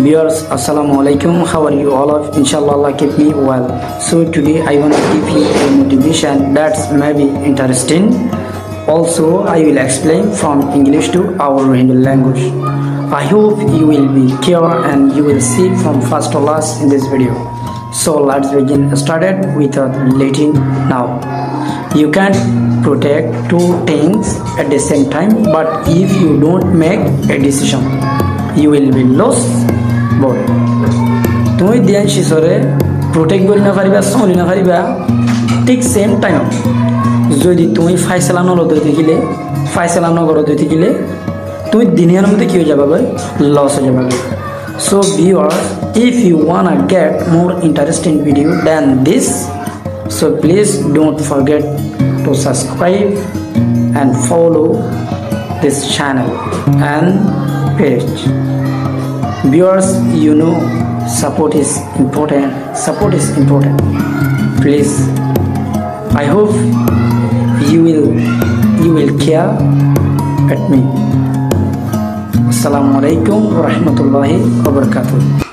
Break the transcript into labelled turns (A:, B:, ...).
A: Viewers, Assalamu alaikum. How are you all of? Inshallah, Allah keep me well. So today I want to give you a motivation that's maybe interesting. Also, I will explain from English to our Hindu language. I hope you will be clear and you will see from first to last in this video. So let's begin. Started without letting now. You can't protect two things at the same time, but if you don't make a decision, you will be lost both. তুমি দিয়ান শিশরে protect করি না পারিবা সলি না পারিবা ঠিক same time যদি তুমি ফাইসলা নলো দইতে গেলে ফাইসলা নগর দইতে গেলে তুমি দিনের মধ্যে কি হয়ে যাবে ভাই লস হয়ে যাবে So viewers, if you wanna get more interesting video than this, so please don't forget to subscribe and follow this channel and page. Viewers, you know support is important. Please, I hope you will care at me. Assalamu alaikum wa rahmatullahi wa barakatuh.